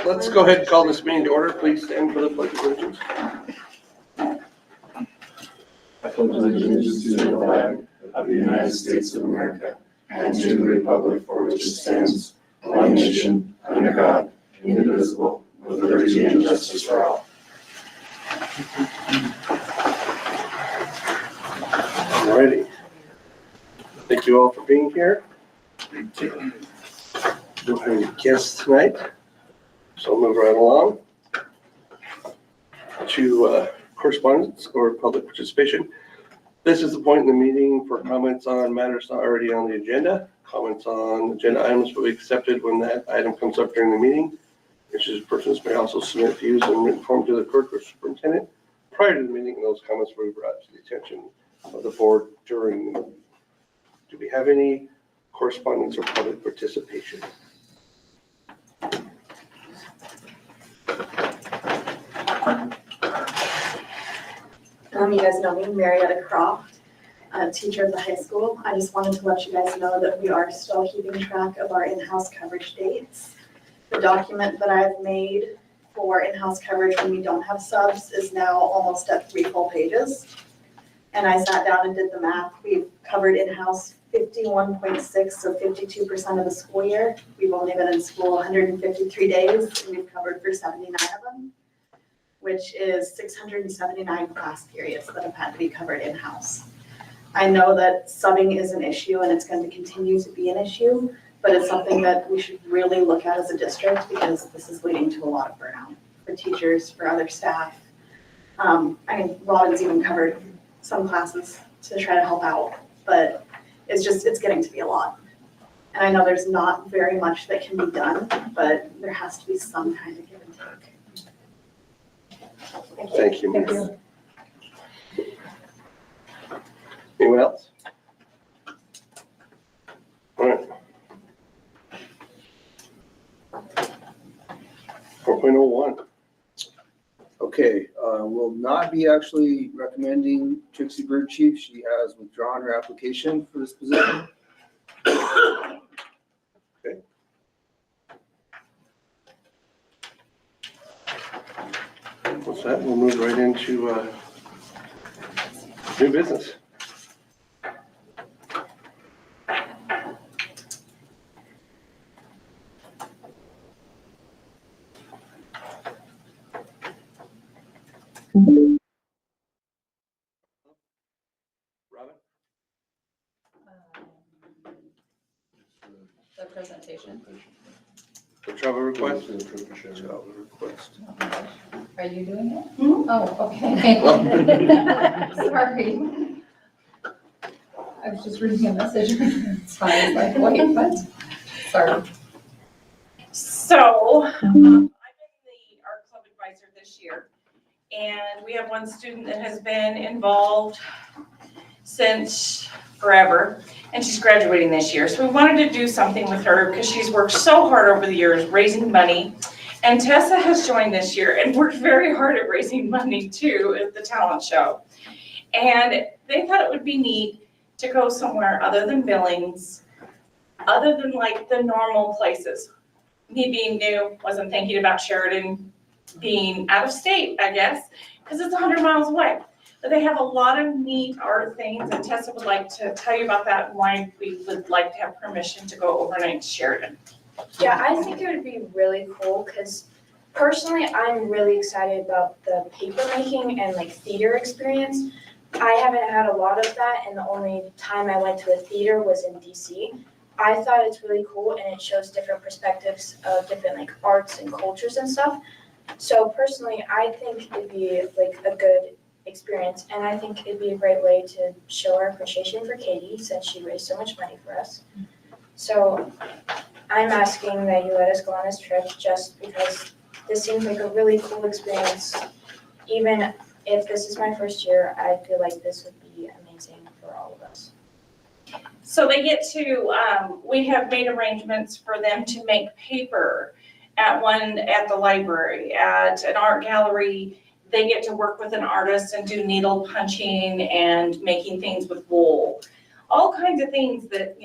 Let's go ahead and call this meeting to order. Please stand for the pledge of allegiance. I pledge allegiance to the flag of the United States of America and to the republic for which it stands, one nation, under God, indivisible, with liberty and justice for all. Alrighty. Thank you all for being here. Don't have any guests tonight, so I'll move right along to correspondence or public participation. This is the point in the meeting for comments on matters not already on the agenda. Comments on agenda items will be accepted when that item comes up during the meeting. Interested persons may also submit views in written form to the clerk or superintendent prior to the meeting, and those comments will be brought to the attention of the board during the meeting. Do we have any correspondence or public participation? You guys know me, Marietta Croft, a teacher at the high school. I just wanted to let you guys know that we are still keeping track of our in-house coverage dates. The document that I've made for in-house coverage when we don't have subs is now almost at 3 full pages. And I sat down and did the math. We've covered in-house 51.6, so 52% of the school year. We've only been in school 153 days, and we've covered for 79 of them, which is 679 class periods that have had to be covered in-house. I know that subbing is an issue and it's going to continue to be an issue, but it's something that we should really look at as a district because this is leading to a lot of burnout for teachers, for other staff. Robin's even covered some classes to try to help out, but it's getting to be a lot. And I know there's not very much that can be done, but there has to be some kind of give and take. Thank you. Thank you. Anyone else? All right. 4.01. Okay, will not be actually recommending Trixie Bird Chief. She has withdrawn her application for this position. Okay. What's that? We'll move right into new business. Robin? The presentation. The travel request? Travel request. Are you doing it? Mhm. Oh, okay. Sorry. I was just reading a message. It's fine. It's like, wait, what? Sorry. So, I've been the art club advisor this year, and we have one student that has been involved since forever, and she's graduating this year. So we wanted to do something with her because she's worked so hard over the years raising money. And Tessa has joined this year and worked very hard at raising money too at the talent show. And they thought it would be neat to go somewhere other than Billings, other than like the normal places. Me being new, wasn't thinking about Sheridan being out of state, I guess, because it's 100 miles away. But they have a lot of neat art things, and Tessa would like to tell you about that and why we would like to have permission to go overnight to Sheridan. Yeah, I think it would be really cool because personally, I'm really excited about the paper making and like theater experience. I haven't had a lot of that, and the only time I went to a theater was in DC. I thought it's really cool, and it shows different perspectives of different like arts and cultures and stuff. So personally, I think it'd be like a good experience, and I think it'd be a great way to show our appreciation for Katie since she raised so much money for us. So I'm asking that you let us go on this trip just because this seems like a really cool experience. Even if this is my first year, I feel like this would be amazing for all of us. So they get to, we have made arrangements for them to make paper at the library, at an art gallery. They get to work with an artist and do needle punching and making things with wool. All kinds of things that,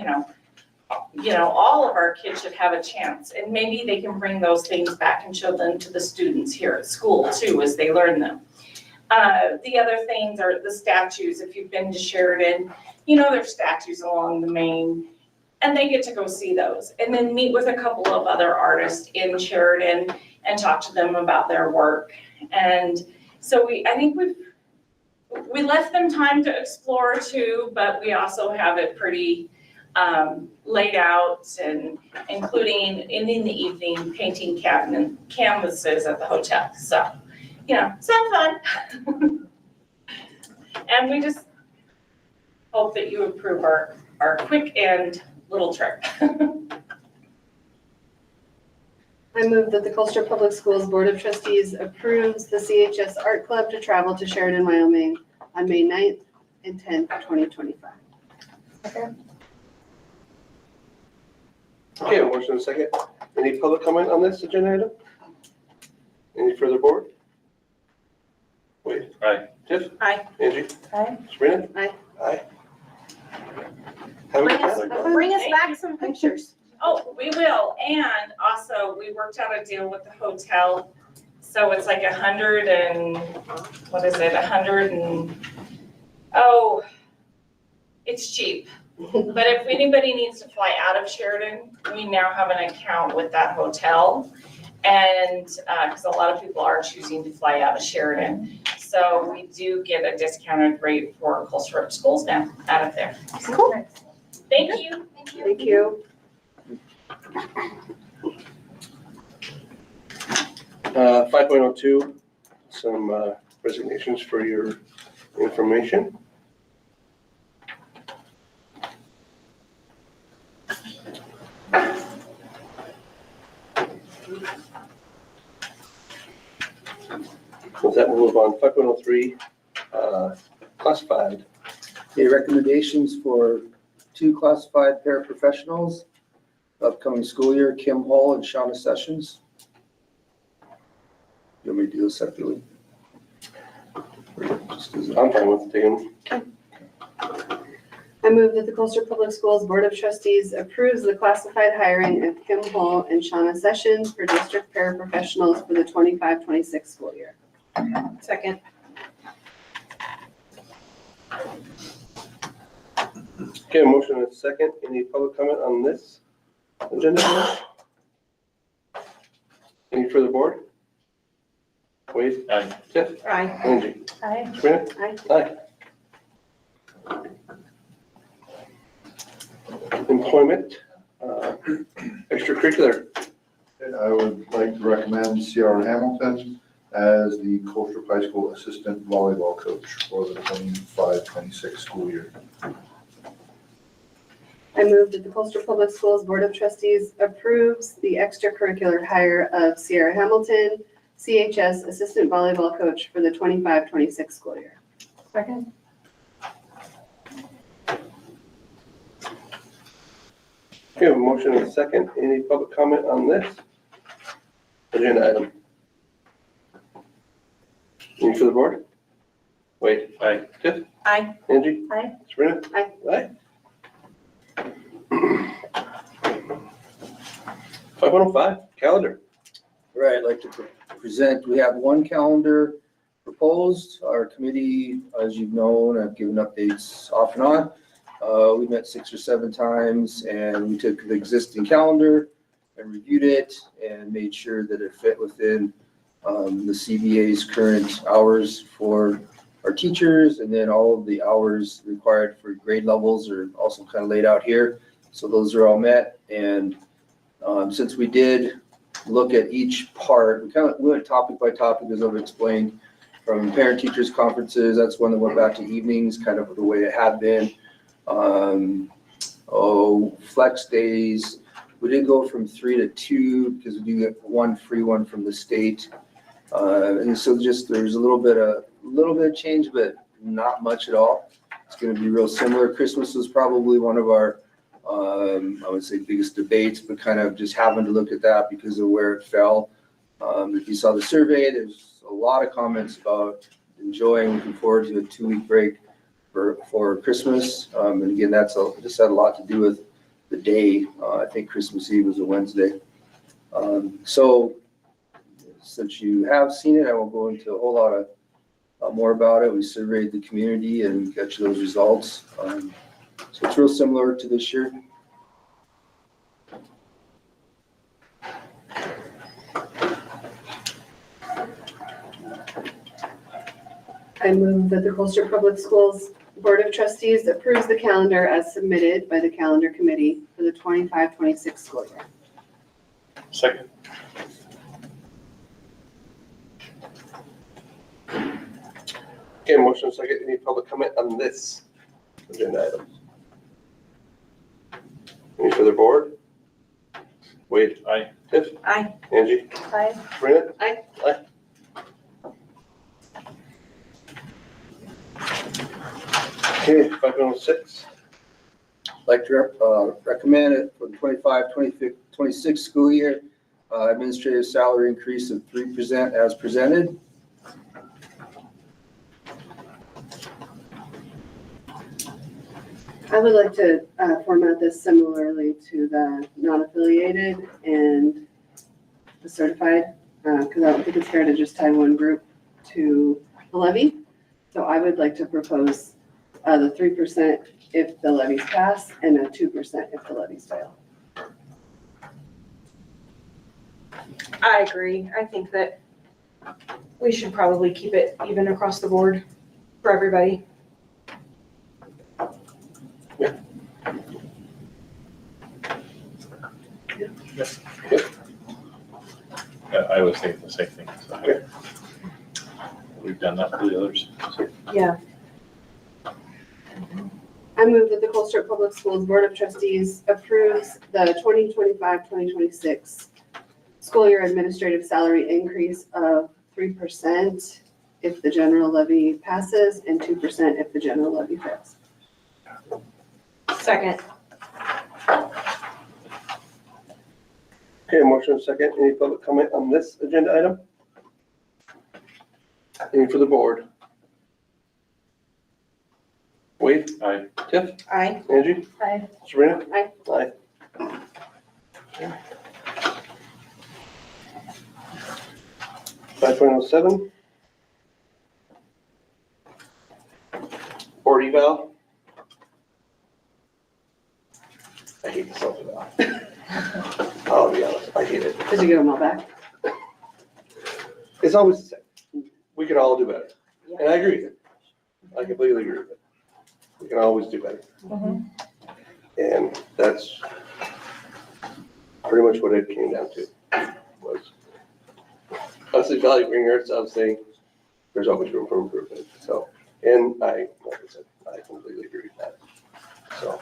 all of our kids should have a chance. And maybe they can bring those things back and show them to the students here at school too, as they learn them. The other things are the statues. If you've been to Sheridan, there's statues along the main, and they get to go see those. And then meet with a couple of other artists in Sheridan and talk to them about their work. And so I think we left them time to explore too, but we also have it pretty laid out, and including in the evening painting canvases at the hotel. So, some fun. And we just hope that you approve our quick and little trip. I move that the Colstrip Public Schools Board of Trustees approves the CHS Art Club to travel to Sheridan, Wyoming on May 9th and 10th, 2025. Okay, a motion and a second. Any public comment on this agenda item? Any further board? Wade? Aye. Tiff? Aye. Angie? Aye. Sabrina? Aye. Aye. Have a good time. Bring us back some pictures. Oh, we will. And also, we worked out a deal with the hotel. So it's like 100 and, what is it, 100 and, it's cheap. But if anybody needs to fly out of Sheridan, we now have an account with that hotel. And, because a lot of people are choosing to fly out of Sheridan. So we do get a discounted rate for Colstrip schools now out of there. Cool. Thank you. Thank you. 5.02, some resignations for your information. With that, we'll move on. 5.03, classified. Okay, recommendations for 2 classified paraprofessionals, upcoming school year, Kim Hall and Shauna Sessions. You want me to do this separately? Just as a- I'm fine with taking. I move that the Colstrip Public Schools Board of Trustees approves the classified hiring of Kim Hull and Shauna Sessions for district paraprofessionals for the 25-26 school year. Second. Okay, a motion and a second. Any public comment on this agenda item? Any further board? Wade? Aye. Tiff? Aye. Angie? Aye. Sabrina? Aye. Employment, extracurricular. And I would like to recommend C.R. Hamilton as the Colstrip High School Assistant Volleyball Coach for the 25-26 school year. I move that the Colstrip Public Schools Board of Trustees approves the extracurricular hire of Sierra Hamilton, CHS Assistant Volleyball Coach for the 25-26 school year. Second. Okay, a motion and a second. Any public comment on this agenda item? Any for the board? Wade? Aye. Tiff? Aye. Angie? Aye. Sabrina? Aye. Aye. 5:05, calendar. Right, I'd like to present, we have 1 calendar proposed. Our committee, as you've known, I've given updates off and on. We met 6 or 7 times, and we took the existing calendar and reviewed it and made sure that it fit within the CBA's current hours for our teachers, and then all of the hours required for grade levels are also kind of laid out here. So those are all met, and since we did look at each part, we went topic by topic, as I've explained, from parent-teachers conferences. That's one that went back to evenings, kind of the way it had been. Flex days, we did go from 3 to 2 because we do get 1 free one from the state. And so just there's a little bit of change, but not much at all. It's going to be real similar. Christmas was probably one of our, I would say, biggest debates, but kind of just having to look at that because of where it fell. If you saw the survey, there's a lot of comments about looking forward to a 2-week break for Christmas. And again, just had a lot to do with the day. I think Christmas Eve was a Wednesday. So since you have seen it, I won't go into a whole lot more about it. We surveyed the community and got you those results. So it's real similar to this year. I move that the Colstrip Public Schools Board of Trustees approves the calendar as submitted by the calendar committee for the 25-26 school year. Second. Okay, motion second. Any public comment on this agenda item? Any further board? Wade? Aye. Tiff? Aye. Angie? Aye. Sabrina? Aye. Aye. Okay, 506. Like to recommend it for the 25-26 school year, administrative salary increase of 3% as presented. I would like to format this similarly to the non-affiliated and the certified, because I don't think it's fair to just tie one group to the levy. So I would like to propose the 3% if the levies pass and a 2% if the levies fail. I agree. I think that we should probably keep it even across the board for everybody. Yeah, I was thinking the same thing. So. We've done that for the others. So. Yeah. I move that the Colstrip Public Schools Board of Trustees approves the 2025-2026 school year administrative salary increase of 3% if the general levy passes and 2% if the general levy fails. Second. Okay, motion second. Any public comment on this agenda item? Any for the board? Wade? Aye. Tiff? Aye. Angie? Aye. Sabrina? Aye. Aye. 5.07. Board eval. I hate the self-eval. I'll be honest, I hate it. Did you get them all back? It's always the same. We can all do better. And I agree with it. I completely agree with it. We can always do better. And that's pretty much what it came down to, was us evaluating ourselves, saying there's always room for improvement. So, and like I said, I completely agree with that. So,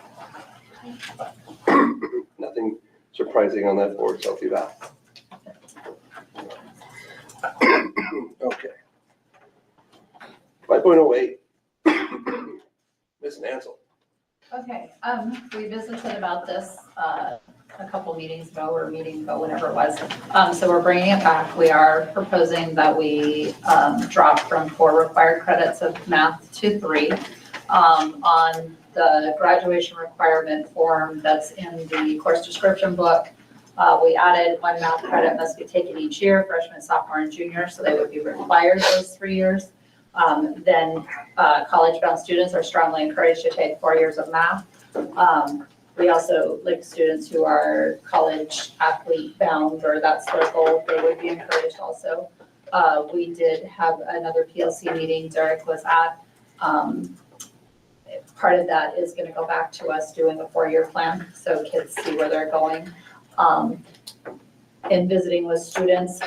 nothing surprising on that board self-eval. Okay. 5.08. Ms. Nansel. Okay, we visited about this, a couple meetings ago, or a meeting ago, whenever it was. So we're bringing it back. We are proposing that we, drop from 4 required credits of math to 3. On the graduation requirement form that's in the course description book, we added 1 math credit must be taken each year, freshman, sophomore, and junior, so they would be required those 3 years. Then college-bound students are strongly encouraged to take 4 years of math. We also, like students who are college athlete-bound, or that's their goal, they would be encouraged also. We did have another PLC meeting Derek was at. Part of that is gonna go back to us doing a 4-year plan, so kids see where they're going. In visiting with students,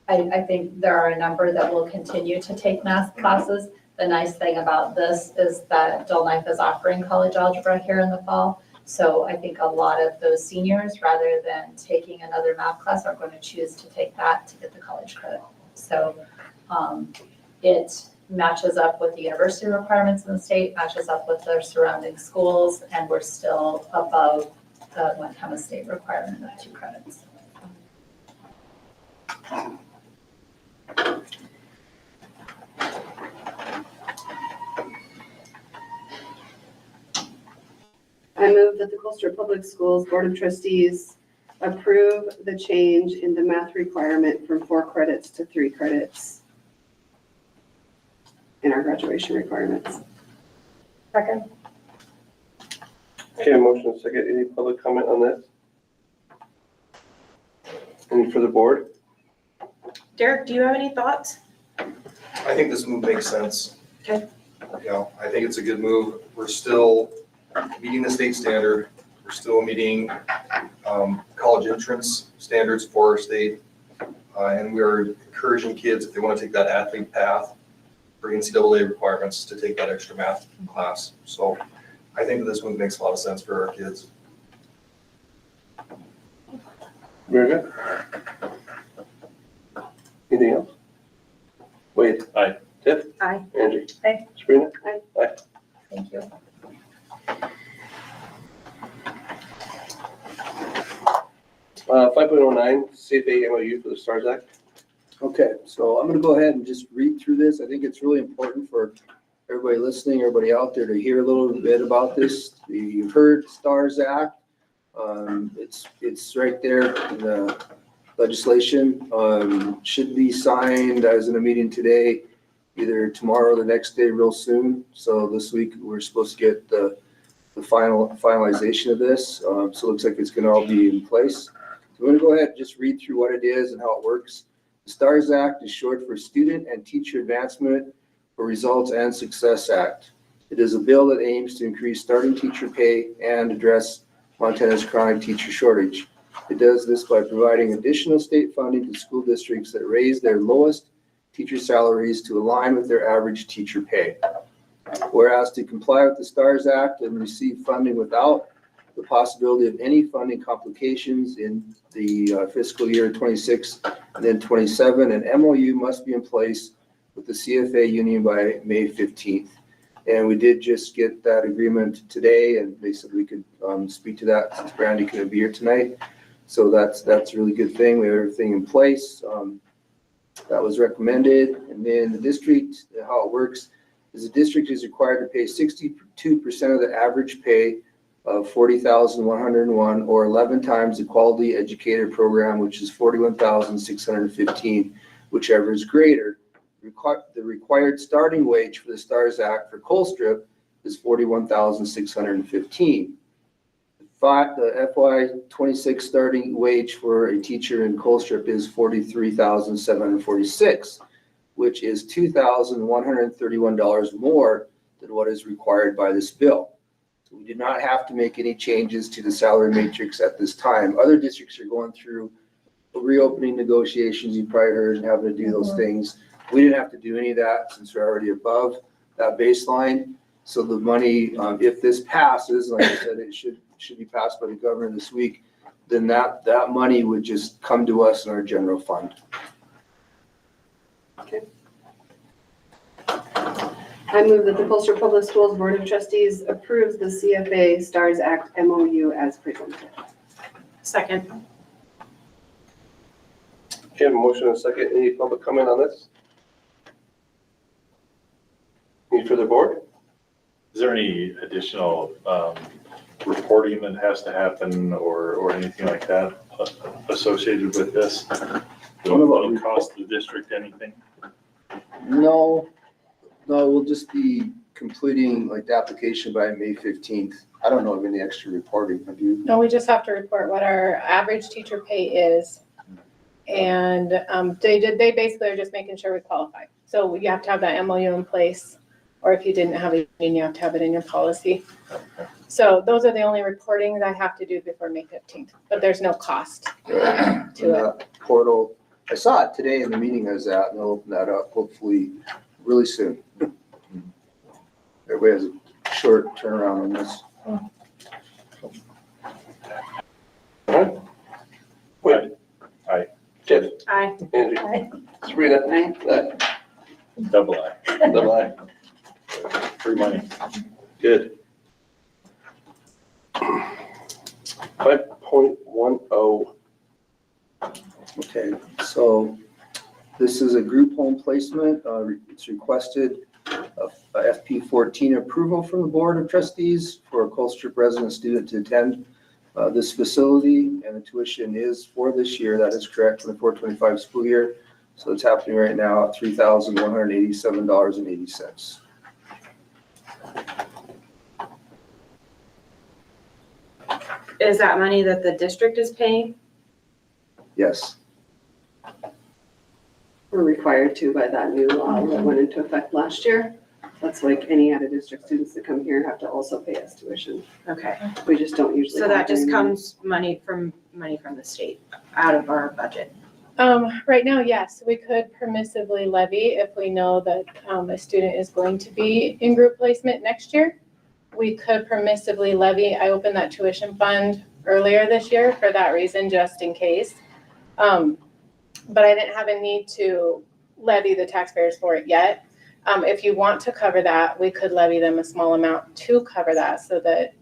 I think there are a number that will continue to take math classes. The nice thing about this is that Dull Knife is offering college algebra here in the fall. So I think a lot of those seniors, rather than taking another math class, are going to choose to take that to get the college credit. So it matches up with the university requirements in the state, matches up with their surrounding schools, and we're still above the Montana state requirement of 2 credits. I move that the Colstrip Public Schools Board of Trustees approve the change in the math requirement from 4 credits to 3 credits in our graduation requirements. Second. Okay, motion and second. Any public comment on this? Any for the board? Derek, do you have any thoughts? I think this move makes sense. Okay. You know, I think it's a good move. We're still meeting the state standard. We're still meeting college entrance standards for our state. And we are encouraging kids, if they want to take that athlete path for NCAA requirements, to take that extra math class. So I think that this move makes a lot of sense for our kids. Very good. Anything else? Wade? Aye. Tiff? Aye. Angie? Aye. Sabrina? Aye. Aye. Thank you. 5.09, CFA MOU for the STARS Act. Okay, so I'm gonna go ahead and just read through this. I think it's really important for everybody listening, everybody out there to hear a little bit about this. You've heard STARS Act. It's right there in the legislation. Should be signed as in a meeting today, either tomorrow or the next day real soon. So this week, we're supposed to get the finalization of this. So it looks like it's gonna all be in place. So I'm gonna go ahead and just read through what it is and how it works. The STARS Act is short for Student and Teacher Advancement for Results and Success Act. It is a bill that aims to increase starting teacher pay and address Montana's chronic teacher shortage. It does this by providing additional state funding to school districts that raise their lowest teacher salaries to align with their average teacher pay. Whereas to comply with the STARS Act and receive funding without the possibility of any funding complications in the fiscal year 26 and then 27, an MOU must be in place with the CFA union by May 15th. And we did just get that agreement today, and they said we could speak to that since Brandy couldn't be here tonight. So that's a really good thing. We have everything in place. That was recommended. And then the district, how it works is the district is required to pay 62% of the average pay of $40,101 or 11 times the quality educator program, which is $41,615, whichever is greater. The required starting wage for the STARS Act for Colstrip is $41,615. The FY26 starting wage for a teacher in Colstrip is $43,746, which is $2,131 more than what is required by this bill. So we did not have to make any changes to the salary matrix at this time. Other districts are going through reopening negotiations, you probably heard, and having to do those things. We didn't have to do any of that since we're already above that baseline. So the money, if this passes, like I said, it should be passed by the governor this week, then that money would just come to us in our general fund. Okay. I move that the Colstrip Public Schools Board of Trustees approves the CFA STARS Act MOU as presented. Second. Okay, a motion and a second. Any public comment on this? Any for the board? Is there any additional reporting that has to happen or anything like that associated with this? Will it cost the district anything? No, we'll just be completing like the application by May 15th. I don't know of any extra reporting. Have you? No, we just have to report what our average teacher pay is. And they basically are just making sure we qualify. So you have to have that MOU in place, or if you didn't have it, you have to have it in your policy. So those are the only reporting that I have to do before May 15th, but there's no cost to it. Portal. I saw it today in the meeting I was at, and they'll open that up hopefully really soon. Everybody has a short turnaround on this. Wait. Aye. Tiff? Aye. Angie? Aye. Sabrina? Aye. Aye. Double I. Double aye. Free money. Good. 5.10. Okay, so this is a group home placement. It's requested FP 14 approval from the Board of Trustees for a Colstrip resident student to attend this facility, and the tuition is for this year. That is correct, for the 425 school year. So it's happening right now at $3,187.80. Is that money that the district is paying? Yes. We're required to by that new law that went into effect last year. That's like any out-of-district students that come here have to also pay us tuition. Okay, We just don't usually. so that have just any. comes money from the state out of our budget. Right now, yes, we could permissively levy if we know that a student is going to be in group placement next year. We could permissively levy. I opened that tuition fund earlier this year for that reason, just in case. But I didn't have a need to levy the taxpayers for it yet. If you want to cover that, we could levy them a small amount to cover that so that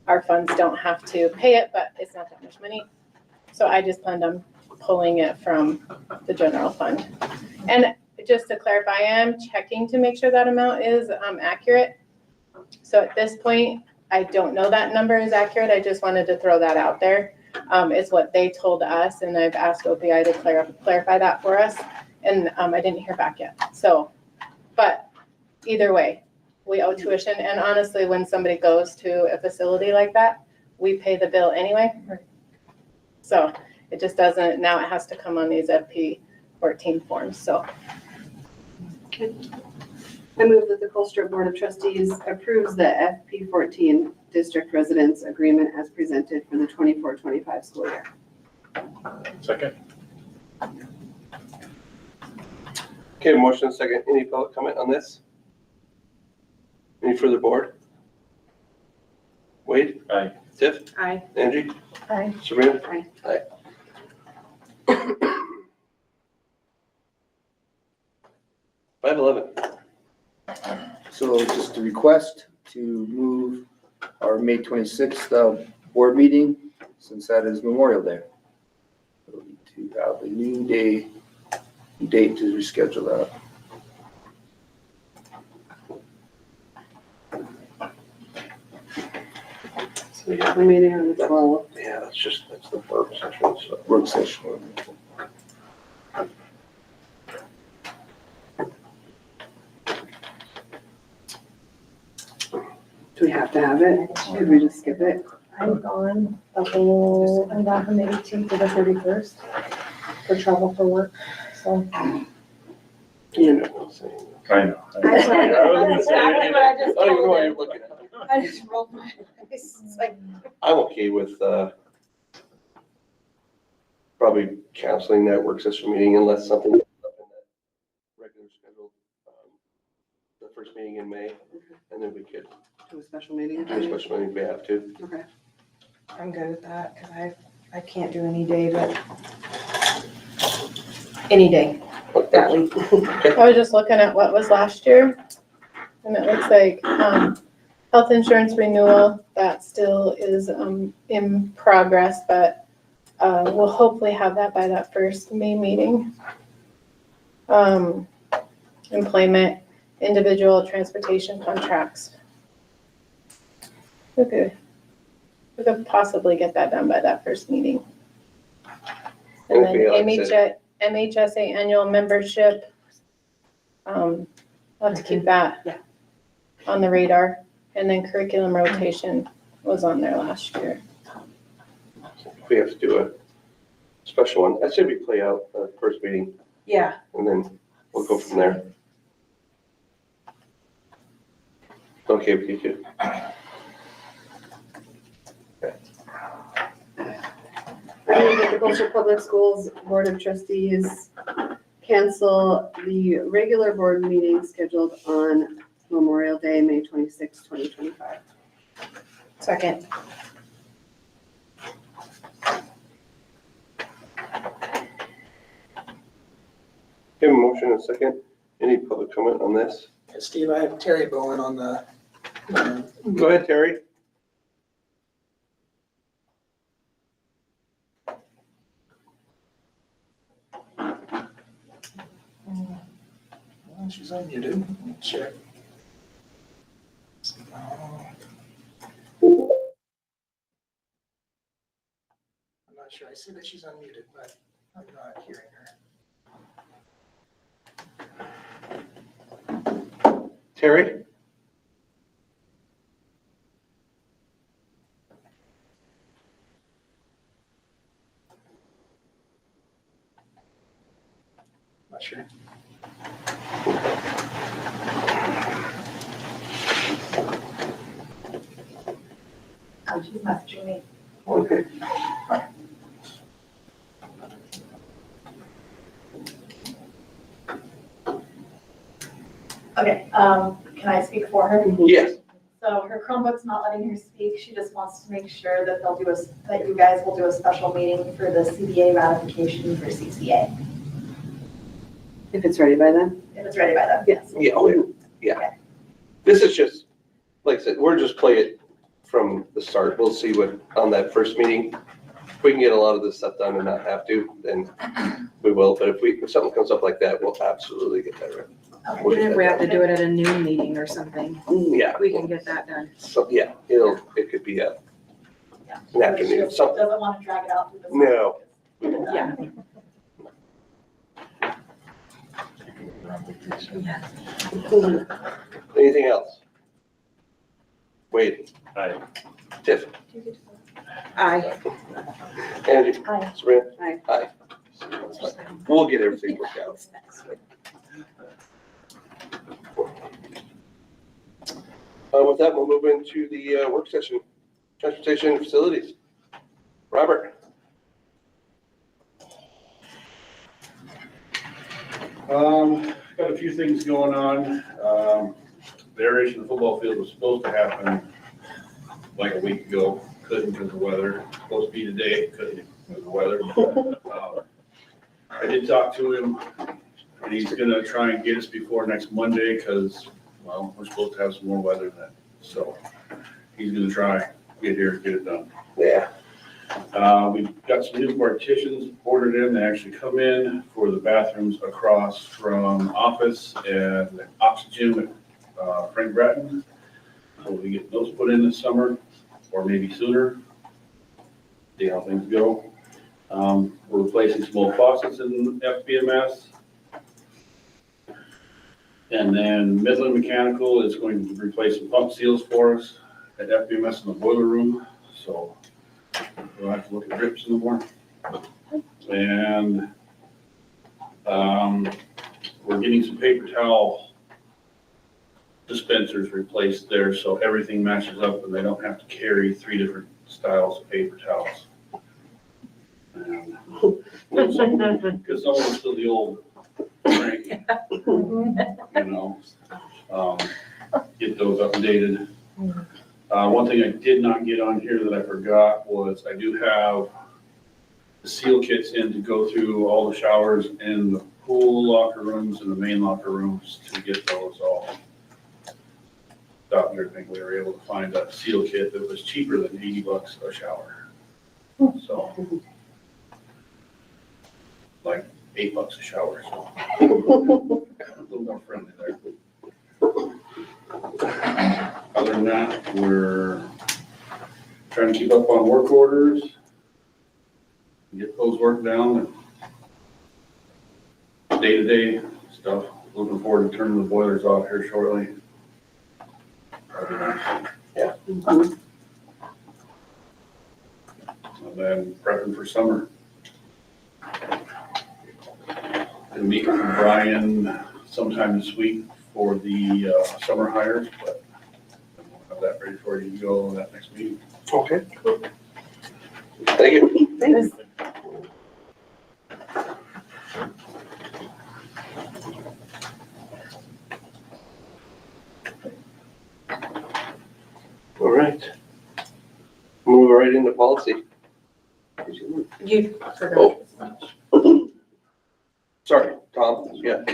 our funds don't have to pay it, but it's not that much money. So I just planned on pulling it from the general fund. And just to clarify, I am checking to make sure that amount is accurate. So at this point, I don't know that number is accurate. I just wanted to throw that out there. It's what they told us, and I've asked OPI to clarify that for us, and I didn't hear back yet. So, but either way, we owe tuition, and honestly, when somebody goes to a facility like that, we pay the bill anyway. So it just doesn't, now it has to come on these FP 14 forms, so. I move that the Colstrip Board of Trustees approves the FP 14 district residence agreement as presented for the 24-25 school year. Second. Okay, motion and second. Any public comment on this? Any further board? Wade? Aye. Tiff? Aye. Angie? Aye. Sabrina? Aye. Aye. 511. So just a request to move our May 26th board meeting, since that is Memorial Day. We'll need to have a new date to reschedule that. So we have a meeting on the 12th. Yeah, that's the work session, so. Work session. Do we have to have it? Could we just skip it? I'm gone I'm gone from the 18th to the 31st for travel for work, so. Yeah. I know. That's exactly what I I just don't even know why told you're him. looking at me. I just rolled my eyes. It's like, I'm okay with probably canceling that work session meeting unless something comes up in that regular schedule. The first meeting in May, and then we could To a special meeting? do a special meeting if we have to. Okay. I'm good with that, because I can't do any day, but any day that week. I was just looking at what was last year, and it looks like health insurance renewal, that still is in progress, but we'll hopefully have that by that first May meeting. Employment, individual transportation contracts. Okay. We could possibly get that done by that first meeting. And then Anything else? MHSA annual membership. We'll have to keep that on the radar. And then curriculum rotation was on there last year. If we have to do a special one, that should be play out first meeting, Yeah. and then we'll go from there. Okay, with you too. I move that the Colstrip Public Schools Board of Trustees cancel the regular board meeting scheduled on Memorial Day, May 26, 2025. Second. Give a motion and a second. Any public comment on this? Steve, I have Terry Bowen on the, Go ahead, Terry. She's unmuted. Check. I'm not sure. I see that she's unmuted, but I'm not hearing her. Terry? Not sure. Oh, she's messaging me. Okay. Okay, can I speak for her? Yes. So her Chromebook's not letting her speak. She just wants to make sure that that you guys will do a special meeting for the CBA ratification for CCA. If it's ready by then? If it's ready by then. Yes. Yeah, oh, yeah. This is just, like I said, we're just play it from the start. We'll see what, on that first meeting, if we can get a lot of this stuff done and not have to, then we will. But if something comes up like that, we'll absolutely get that right. We'll Even get if we that have to do it at a noon meeting or something, done. Yeah. we can get that done. So, yeah, it could be an afternoon, She something. doesn't want to drag it out through the. No. Yeah. Anything else? Wade? Aye. Tiff? Aye. Angie? Aye. Sabrina? Aye. Aye. We'll get everything worked out. With that, we'll move into the work session, transportation and facilities. Robert? Got a few things going on. The aeration of the football field was supposed to happen like a week ago, couldn't because of weather. Supposed to be today, couldn't because of weather. I did talk to him, and he's gonna try and get us before next Monday, because, well, we're supposed to have some more weather then. So he's gonna try, get here, get it done. Yeah. We've got some new partitions ordered in. They actually come in for the bathrooms across from office and the oxygen at Frank Bratton. So we get those put in this summer, or maybe sooner. See how things go. We're replacing some old faucets in FBMS. And then Midland Mechanical is going to replace some pump seals for us at FBMS in the boiler room. So we'll have to look at drips in the morning. And we're getting some paper towel dispensers replaced there, so everything matches up and they don't have to carry 3 different styles of paper towels. Because some of them are still the old crank, you know. Get those updated. One thing I did not get on here that I forgot was I do have the seal kits in to go through all the showers in the pool locker rooms and the main locker rooms to get those all out there. I think we were able to find a seal kit that was cheaper than $80 a shower. So, like $8 a shower, so a little more friendly there. Other than that, we're trying to keep up on work orders, get those worked down, and day-to-day stuff. Looking forward to turning the boilers off here shortly. That'd be nice. Yeah. And then prepping for summer. Gonna meet with Brian sometime this week for the summer hires, but we'll have that ready for you to go on that next meeting. Okay. Thank you. Thanks. All right. Move right into policy. You forgot. Oh. Sorry, Tom, yeah.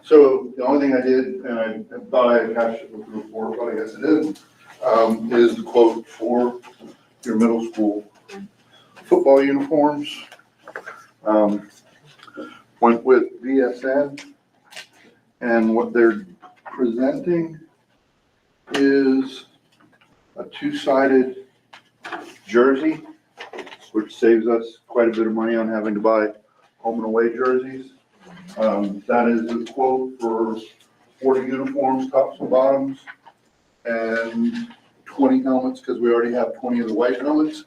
So the only thing I did, and I thought I attached it with the report, but I guess I didn't, is the quote for your middle school football uniforms. Went with VSN, And what they're presenting is a two-sided jersey, which saves us quite a bit of money on having to buy home and away jerseys. That is a quote for 40 uniforms, tops and bottoms, and 20 helmets, because we already have 20 of the white helmets.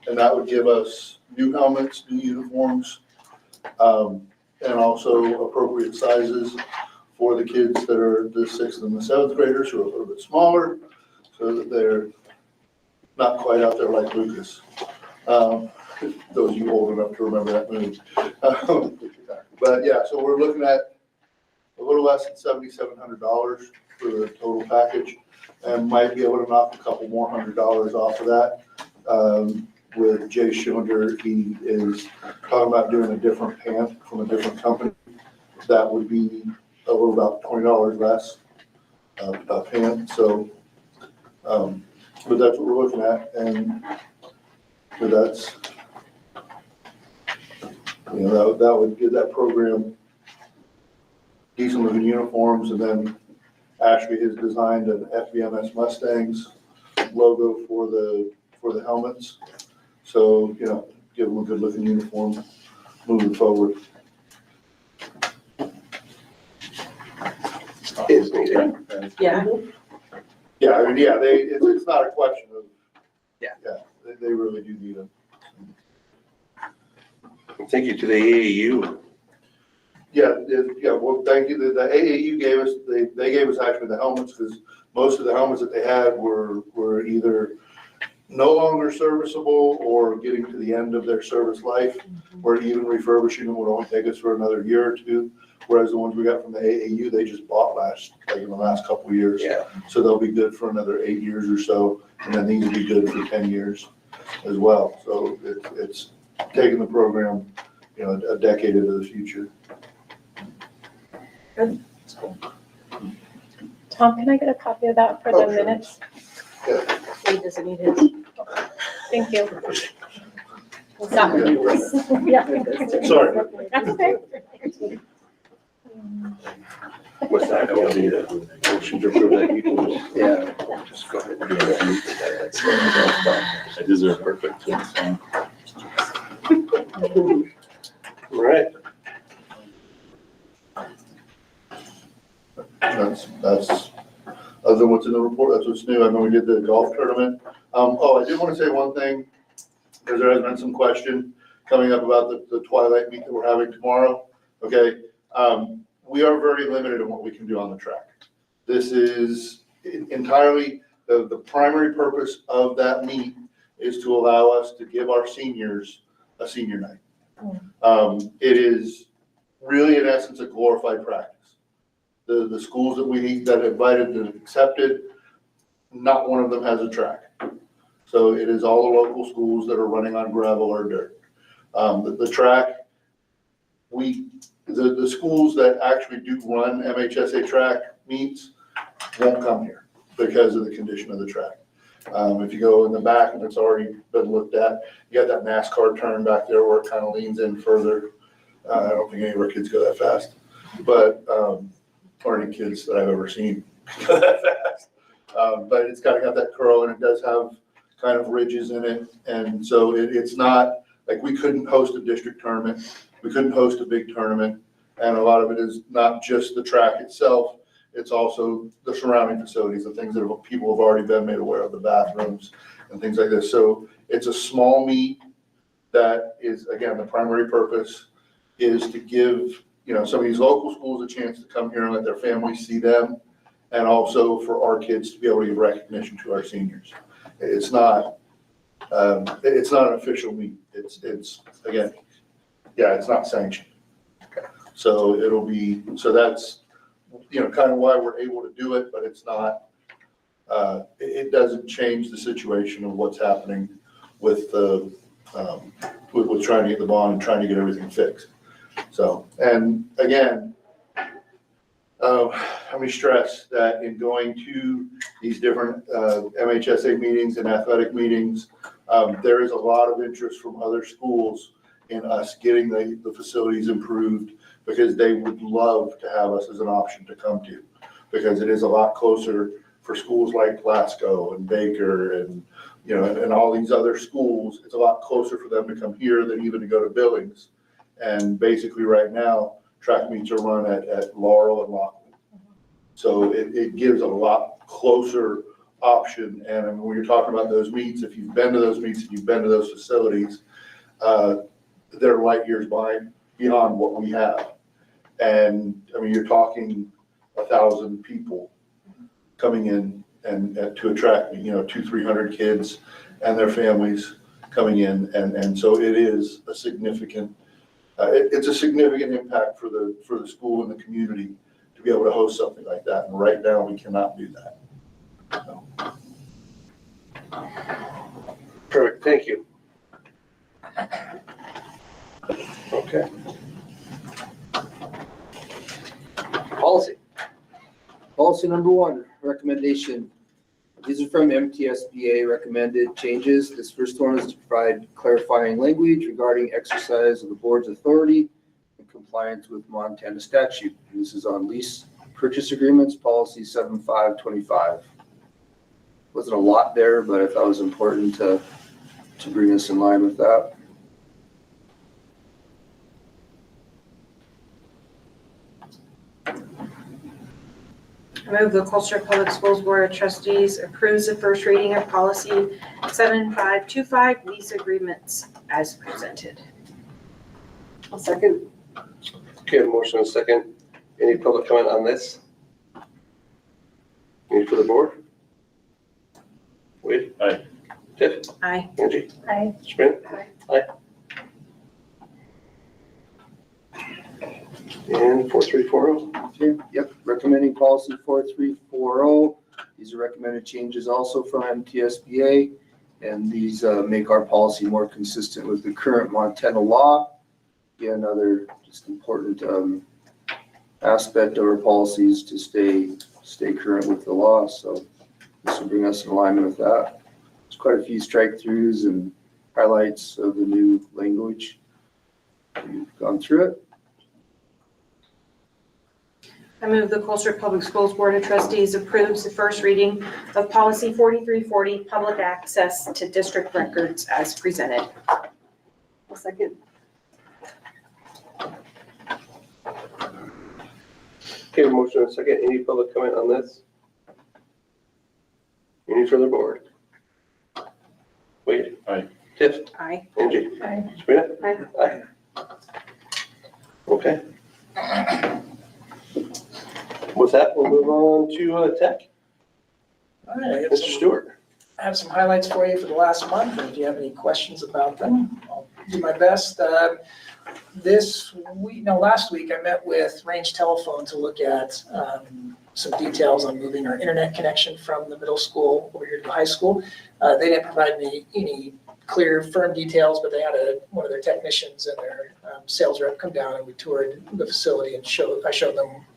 And that would give us new helmets, new uniforms, and also appropriate sizes for the kids that are the 6th and the 7th graders, who are a little bit smaller, so that they're not quite out there like Lucas. Those of you old enough to remember that movie. But yeah, so we're looking at a little less than $7,700 for the total package, and might be able to knock a couple more $100 off of that. With Jay Schillinger, he is talking about doing a different pant from a different company. That would be a little about $20 less a pant. So, but that's what we're looking at, and so that's, that would give that program decent looking uniforms. And then Ashley has designed an FBMS Mustangs logo for the helmets. So, give them a good looking uniform moving forward. Is needed. Yeah. Yeah, I mean, yeah, it's not a question of, they really do need them. Thank you to the AAU. Yeah, well, thank you. The AAU gave us, they gave us actually the helmets, because most of the helmets that they had were either no longer serviceable or getting to the end of their service life, where even refurbishing them would only take us for another year or two. Whereas the ones we got from the AAU, they just bought in the last couple of years. Yeah. So they'll be good for another 8 years or so, and then these will be good for 10 years as well. So it's taking the program, a decade into the future. Tom, can I get a copy of that for the sure. minutes? He doesn't need his. Thank you. Yeah. Sorry. That's okay. What's that? I don't need a motion to approve that. You can just, Yeah. just go ahead. I deserve perfect. All right. That's, other than what's in the report, that's what's new. I know we did the golf tournament. I did want to say one thing, because there has been some question coming up about the twilight meet that we're having tomorrow. Okay, we are very limited in what we can do on the track. This is entirely, the primary purpose of that meet is to allow us to give our seniors a senior night. It is really, in essence, a glorified practice. The schools that invited and accepted, not one of them has a track. So it is all the local schools that are running on gravel or dirt. The track, the schools that actually do run MHSA track meets won't come here because of the condition of the track. If you go in the back and it's already been looked at, you got that NASCAR turn back there where it kind of leans in further. I don't think any of our kids go that fast, but, or any kids that I've ever seen go that fast. But it's kind of got that curl, and it does have kind of ridges in it. And so it's not like we couldn't host a district tournament. We couldn't host a big tournament. And a lot of it is not just the track itself. It's also the surrounding facilities, the things that people have already been made aware of, the bathrooms and things like this. So it's a small meet that is, again, the primary purpose is to give, some of these local schools a chance to come here and let their families see them. And also for our kids to be able to give recognition to our seniors. It's not an official meet. It's again, it's not sanctioned. So that's, kind of why we're able to do it, but it's not, it doesn't change the situation of what's happening with with trying to get the bond and trying to get everything fixed. So, and again, let me stress that in going to these different MHSA meetings and athletic meetings, there is a lot of interest from other schools in us getting the facilities improved, because they would love to have us as an option to come to, because it is a lot closer for schools like Glasgow and Baker and, you know, and all these other schools. It's a lot closer for them to come here than even to go to Billings. And basically right now, track meets are run at Laurel and Lockwood. So it gives a lot closer option. And I mean, when you're talking about those meets, if you've been to those meets, if you've been to those facilities, they're light years beyond what we have. And I mean, you're talking 1,000 people coming in and to attract, you know, 200-300 kids and their families coming in. And so it is a significant, it's a significant impact for the school and the community to be able to host something like that. And right now we cannot do that. So. Perfect, thank you. Okay. Policy. Policy number 1, recommendation. These are from MTSBA recommended changes. This first one is to provide clarifying language regarding exercise of the board's authority in compliance with Montana statute. This is on lease purchase agreements, policy 7525. Wasn't a lot there, but I thought it was important to bring us in line with that. I move the Colstrip Public Schools Board of Trustees approves the first reading of policy 7525 lease agreements as presented. I'll second. Okay, motion and second. Any public comment on this? Any for the board? Wade? Aye. Tiff? Aye. Angie? Aye. Sabrina? Aye. And 4340? Okay, yep, recommending policy 4340. These are recommended changes also from MTSBA, and these make our policy more consistent with the current Montana law. Again, another just important aspect of our policies to stay current with the law. So this will bring us in alignment with that. There's quite a few strike throughs and highlights of the new language. We've gone through it. I move the Colstrip Public Schools Board of Trustees approves the first reading of policy 4340 public access to district records as presented. I'll second. Okay, motion and second. Any public comment on this? Any further board? Wade? Aye. Tiff? Aye. Angie? Aye. Sabrina? Aye. Aye. Okay. With that, we'll move on to tech. All right, I have Mr. some- Stewart. I have some highlights for you for the last month, and if you have any questions about them, I'll do my best. Last week I met with Range Telephone to look at some details on moving our internet connection from the middle school over here to the high school. They didn't provide me any clear, firm details, but they had one of their technicians and their sales rep come down, and we toured the facility and I showed them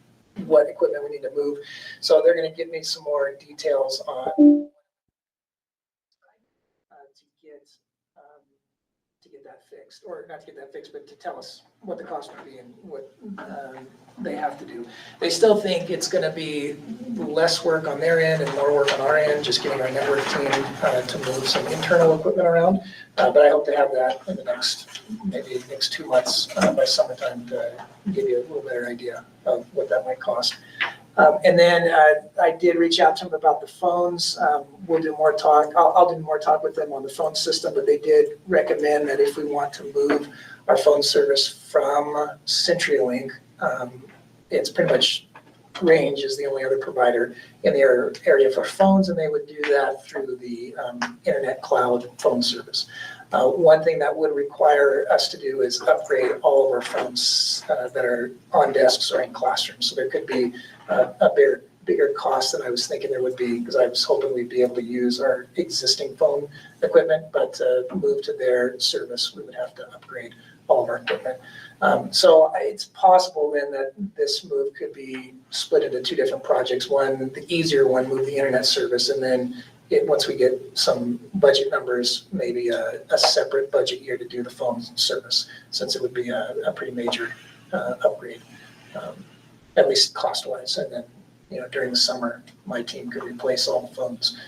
what equipment we need to move. So they're going to give me some more details on to get that fixed, or not to get that fixed, but to tell us what the cost would be and what they have to do. They still think it's going to be less work on their end and more work on our end, just getting our network team to move some internal equipment around. But I hope to have that in the next 2 months by summertime to give you a little better idea of what that might cost. And then I did reach out to them about the phones. We'll do more talk. I'll do more talk with them on the phone system, but they did recommend that if we want to move our phone service from CenturyLink, it's pretty much Range is the only other provider in the area for phones, and they would do that through the internet cloud phone service. One thing that would require us to do is upgrade all of our phones that are on desks or in classrooms. So there could be a bigger cost than I was thinking there would be, because I was hoping we'd be able to use our existing phone equipment, but to move to their service, we would have to upgrade all of our equipment. So it's possible then that this move could be split into 2 different projects. One, the easier one, move the internet service, and then once we get some budget numbers, maybe a separate budget year to do the phone service, since it would be a pretty major upgrade, at least cost-wise. And then, during the summer, my team could replace all the phones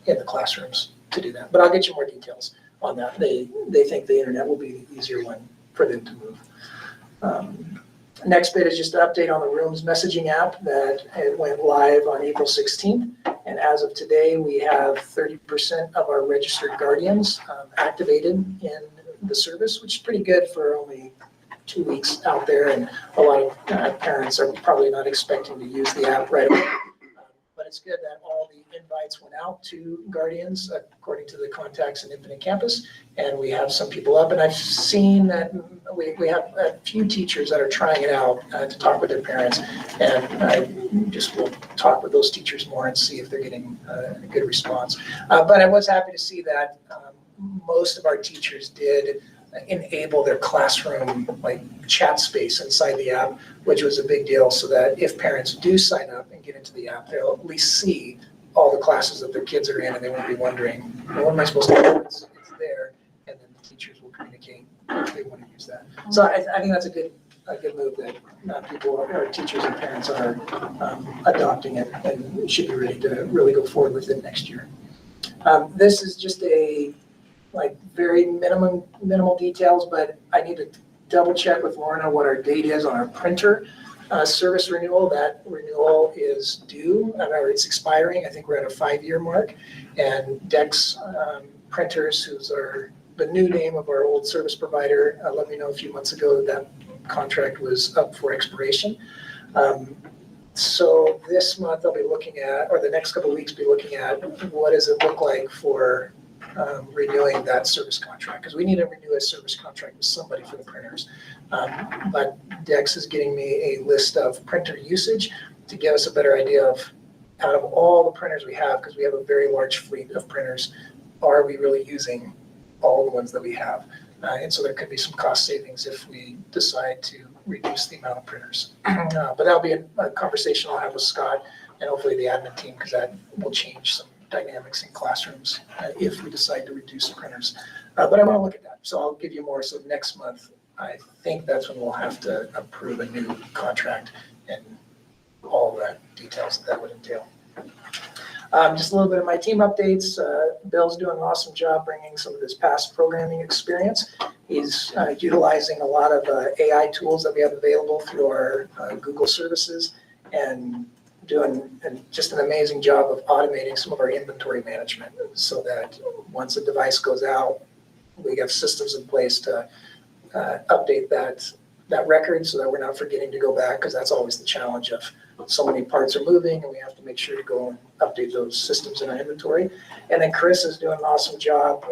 in the classrooms to do that. But I'll get you more details on that. They think the internet will be the easier one for them to move. Next bit is just an update on the Rooms messaging app that it went live on April 16th. And as of today, we have 30% of our registered guardians activated in the service, which is pretty good for only 2 weeks out there. And a lot of parents are probably not expecting to use the app right away. But it's good that all the invites went out to guardians according to the contacts in Infinite Campus. And we have some people up, and I've seen that we have a few teachers that are trying it out to talk with their parents. And I just will talk with those teachers more and see if they're getting a good response. But I was happy to see that most of our teachers did enable their classroom chat space inside the app, which was a big deal, so that if parents do sign up and get into the app, they'll at least see all the classes that their kids are in, and they won't be wondering, well, what am I supposed to do? It's there, and then the teachers will communicate if they want to use that. So I think that's a good move that people, or teachers and parents are adopting it, and should be ready to really go forward with it next year. This is just very minimal details, but I need to double check with Lorna what our date is on our printer service renewal. That renewal is due, or it's expiring. I think we're at a 5-year mark. And Dex Printers, who's the new name of our old service provider, let me know a few months ago that contract was up for expiration. So this month I'll be looking at, or the next couple of weeks be looking at, what does it look like for renewing that service contract, because we need to renew a service contract with somebody for the printers. But Dex is getting me a list of printer usage to give us a better idea of, out of all the printers we have, because we have a very large fleet of printers, are we really using all the ones that we have? And so there could be some cost savings if we decide to reduce the amount of printers. But that'll be a conversation I'll have with Scott and hopefully the admin team, because that will change some dynamics in classrooms if we decide to reduce printers. But I want to look at that. So I'll give you more. So next month, I think that's when we'll have to approve a new contract and all the details that would entail. Just a little bit of my team updates. Bill's doing an awesome job bringing some of his past programming experience. He's utilizing a lot of AI tools that we have available through our Google services, and doing just an amazing job of automating some of our inventory management, so that once a device goes out, we have systems in place to update that record, so that we're not forgetting to go back, because that's always the challenge of so many parts are moving, and we have to make sure to go and update those systems in our inventory. And then Chris is doing an awesome job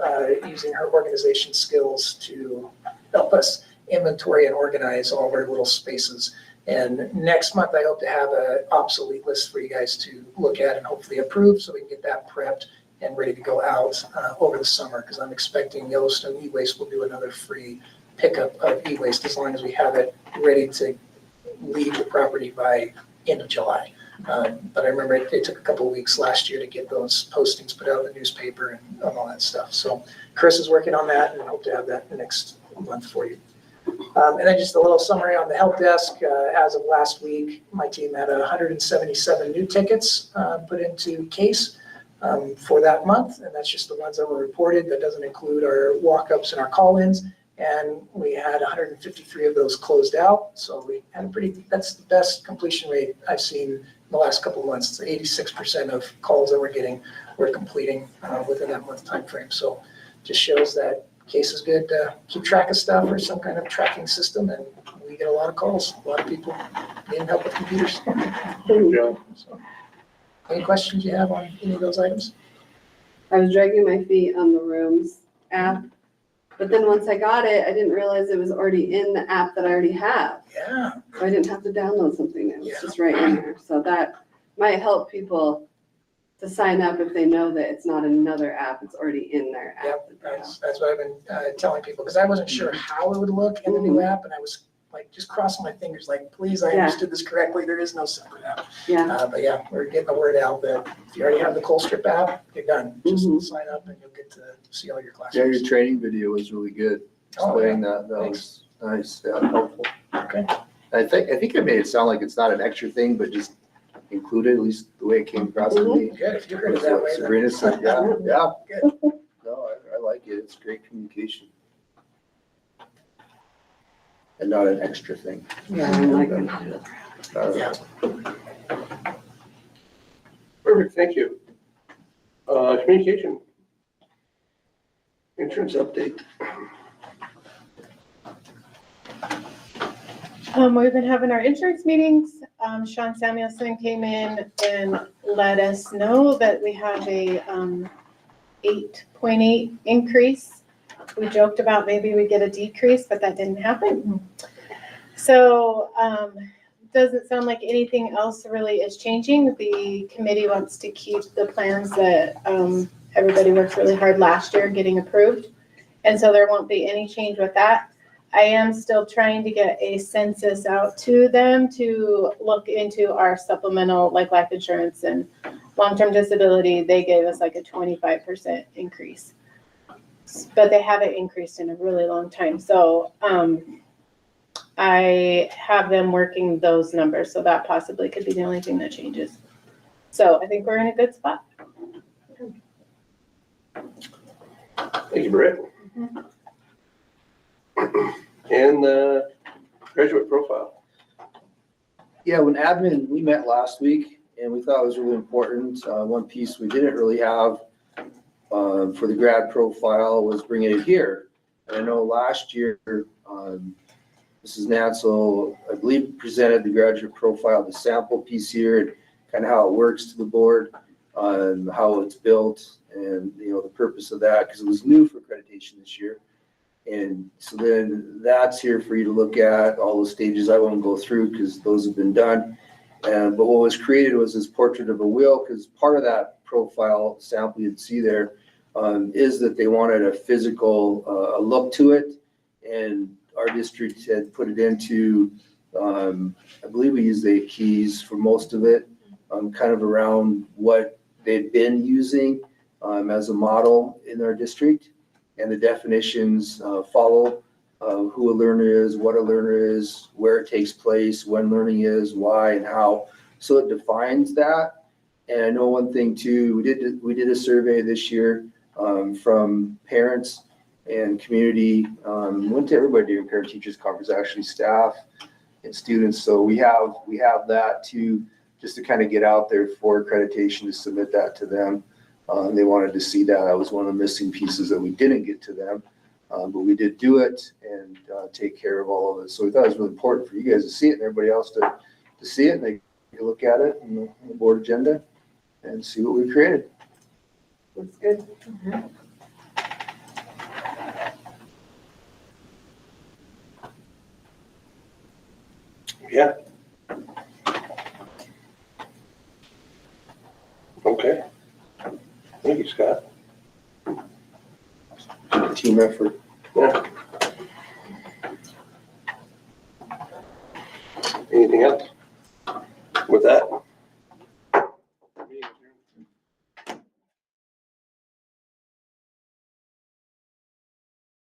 using her organization skills to help us inventory and organize all of our little spaces. And next month, I hope to have an obsolete list for you guys to look at and hopefully approve, so we can get that prepped and ready to go out over the summer, because I'm expecting Yellowstone E-Waste will do another free pickup of e-waste as long as we have it ready to leave the property by end of July. But I remember it took a couple of weeks last year to get those postings put out in the newspaper and all that stuff. So Chris is working on that, and I hope to have that the next month for you. And then just a little summary on the help desk. As of last week, my team had 177 new tickets put into case for that month, and that's just the ones that were reported. That doesn't include our walk-ups and our call-ins. And we had 153 of those closed out. So we had that's the best completion rate I've seen in the last couple of months. It's 86% of calls that we're completing within that month time frame. So just shows that case is good to keep track of stuff, or some kind of tracking system, and we get a lot of calls. A lot of people needing help with computers. So, any questions you have on any of those items? I was dragging my feet on the Rooms app, but then once I got it, I didn't realize it was already in the app that I already have. Yeah. So I didn't have to download something. It was just right in there. So that might help people to sign up if they know that it's not another app, it's already in their app. Yep, that's what I've been telling people, because I wasn't sure how it would look in the new app, and I was just crossing my fingers, please, I understood this correctly, there is no separate app. Yeah. But yeah, we're getting the word out that if you already have the Colstrip app, you're done. Just sign up and you'll get to see all your classes. Yeah, your training video was really good. Explaining that was nice, yeah, helpful. Okay. I think I made it sound like it's not an extra thing, but just included, at least the way it came across to me. Good, if you heard it That's that what way. then- Sabrina said, yeah, yeah. Good. No, I like it. It's great communication. And not an extra thing. Yeah, I like it. Yeah. Perfect, thank you. Communication. Insurance update. We've been having our insurance meetings. Sean Samuelson came in and let us know that we have a 8.8 increase. We joked about maybe we'd get a decrease, but that didn't happen. So doesn't sound like anything else really is changing. The committee wants to keep the plans that everybody worked really hard last year getting approved. And so there won't be any change with that. I am still trying to get a census out to them to look into our supplemental, like life insurance and long-term disability. They gave us like a 25% increase. But they haven't increased in a really long time. So I have them working those numbers. So that possibly could be the only thing that changes. So I think we're in a good spot. Thank you, Brett. And the graduate profile. Yeah, when admin, we met last week and we thought it was really important. One piece we didn't really have for the grad profile was bringing it here. And I know last year, Mrs. Nansel, I believe, presented the graduate profile, the sample piece here, and kind of how it works to the board, how it's built, and the purpose of that, because it was new for accreditation this year. And so then that's here for you to look at, all those stages I won't go through because those have been done. But what was created was this portrait of a wheel, because part of that profile sample you'd see there is that they wanted a physical look to it. And our district had put it into, I believe we used the keys for most of it, kind of around what they'd been using as a model in our district. And the definitions follow who a learner is, what a learner is, where it takes place, when learning is, why and how. So it defines that. And I know one thing too, we did a survey this year from parents and community. Went to everybody during parent teachers conference, actually staff and students. So we have that too, just to kind of get out there for accreditation to submit that to them. They wanted to see that. That was one of the missing pieces that we didn't get to them, but we did do it and take care of all of it. So we thought it was really important for you guys to see it and everybody else to see it, and they can look at it in the board agenda and see what we created. That's good. Yeah. Okay. Thank you, Scott. Team effort. Yeah. Anything else? With that,